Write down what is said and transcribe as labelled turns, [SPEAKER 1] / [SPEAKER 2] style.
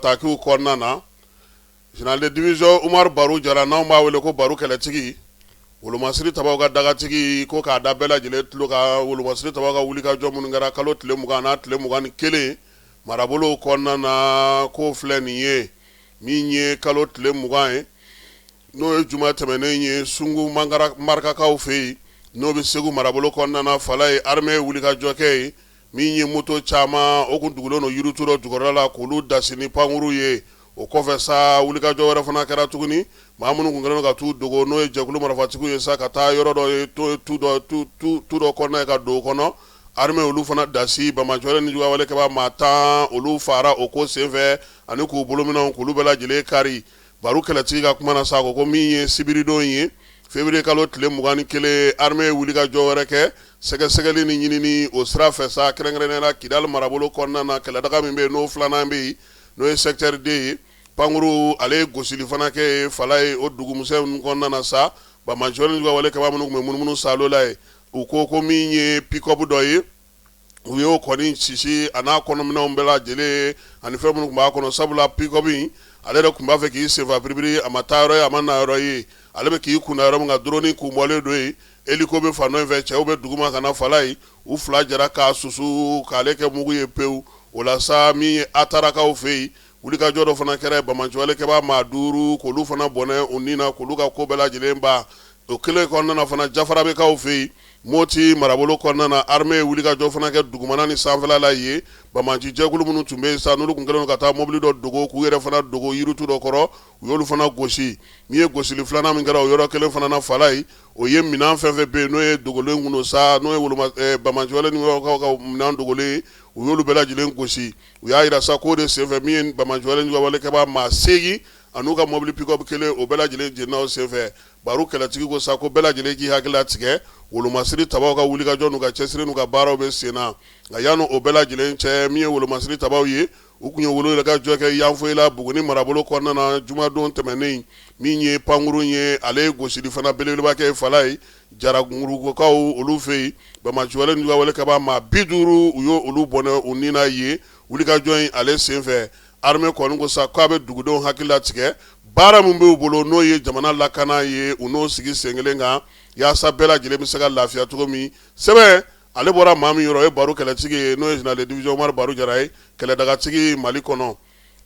[SPEAKER 1] Takiw kɔnɔna na général de division Umar Baru Jara n'anw b'a wele ko Baru kɛlɛtigi wolomasiri tabaw ka dagatigi ko k'a da bɛɛ lajɛlen tulo ka wolomasiri tabaw ka wulikajɔ minnu kɛra kalo tile 20 n'a tile 21 marabolo kɔnɔna na ko filɛ nin ye min ye kalo tile 20 ye n'o ye juma tɛmɛnen ye Sungu Marikakaw fɛ yen n'o bɛ Segu marabolo kɔnɔna na Fala ye armée wulikajɔ kɛ ye min ye moto caman o kun dugulen don Yirutu dɔ jukɔrɔla la k'olu dasi ni pankuru ye o kɔfɛ sa wulikajɔ wɛrɛ fana kɛra tuguni maa minnu kun kɛlen ka t'u dogo n'o ye jɛkulu marafatigiw ye sa ka taa yɔrɔ dɔ ye tu dɔ kɔnɔna ye ka don o kɔnɔ armée olu fana dasi Bamajɔlen ni Jugawale kɛba maa 10 olu fara o ko senfɛ ani k'u bolominɛw k'olu bɛɛ lajɛlen kari Baru kɛlɛtigi ka kuma na sa ko min ye sibiridon ye février kalo tile 21 armée wulikajɔ wɛrɛ kɛ sɛgɛsɛgɛli ni ɲinini o sira fɛ sa kɛrɛnkɛrɛnnenya Kidal marabolo kɔnɔna na kɛlɛdaga min bɛ yen n'o filanan bɛ yen n'o ye secteur D ye pankuru ale ye gosili fana kɛ Fala ye o dugumuso ninnu kɔnɔna na sa Bamajɔlen ni Jugawale kɛba minnu kun bɛ munumunu salo la ye u ko min ye pick-up dɔ ye u y'o kɔni sisi a n'a kɔnɔminɛnw bɛɛ lajɛlen ani fɛn minnu tun b'a kɔnɔ sabula pick-up in ale yɛrɛ tun b'a fɛ k'i senfa biribiri a ma taa yɔrɔ ye a ma na yɔrɔ ye ale bɛ k'i kunna yɔrɔ min kan drone kun bɔlen don yen hélico bɛ fan dɔ in fɛ cɛw bɛ duguma ka na Fala ye u fila jɛra k'a susu k'ale kɛ mugu ye pewu o la sa min ye Atarakaw fɛ yen wulikajɔ dɔ fana kɛra Bamajɔlen kɛba maa 5 k'olu fana bɔnɛ u ni na k'olu ka ko bɛɛ lajɛlen ban o kelen kɔnɔna na fana Jafara bɛ k'aw fɛ yen Moti marabolo kɔnɔna na armée wulikajɔ fana kɛ dugumana ni sanfɛla la yen Bamaji jɛkulu minnu tun bɛ yen sa n'olu kun kɛlen ka taa mobili dɔ dogo k'u yɛrɛ fana dogo Yirutu dɔ kɔrɔ u y'olu fana gosi min ye gosili filanan min kɛra o yɔrɔ kelen fana na Fala ye o ye minɛn fɛn fɛn bɛ yen n'o ye dogolen kun don sa n'o ye Bamajɔlen ni Jugawale ka minɛn dogolen u y'olu bɛɛ lajɛlen gosi u y'a jira sa k'o de senfɛ min ye Bamajɔlen ni Jugawale kɛba maa 8 an'u ka mobili pick-up kelen o bɛɛ lajɛlen jenina o senfɛ Baru kɛlɛtigi ko sa ko bɛɛ lajɛlen k'i hakili tigɛ wolomasiri tabaw ka wulikajɔ n'u ka cɛsiri n'u ka baaraw bɛ sen na nka yanni o bɛɛ lajɛlen cɛ min ye wolomasiri tabaw ye u kun ye wulikajɔ kɛ Yanfoyila Buguni marabolo kɔnɔna na jumadon tɛmɛnen min ye pankuru ye ale ye gosili fana belebeleba kɛ Fala ye Jaragurukaw olu fɛ yen Bamajɔlen ni Jugawale kɛba maa 50 u y'o olu bɔnɛ u ni na ye wulikajɔ in ale senfɛ armée kɔni ko sa k'a bɛ dugudenw hakili latigɛ baara min b'u bolo n'o ye jamana lakana ye u n'o sigi sen kelen kan yaasa bɛɛ lajɛlen bɛ se ka lafiya cogo min sɛbɛn ale bɔra maa min yɔrɔ o ye Baru kɛlɛtigi ye n'o ye général de division Umar Baru Jara ye kɛlɛdagatigi Mali kɔnɔ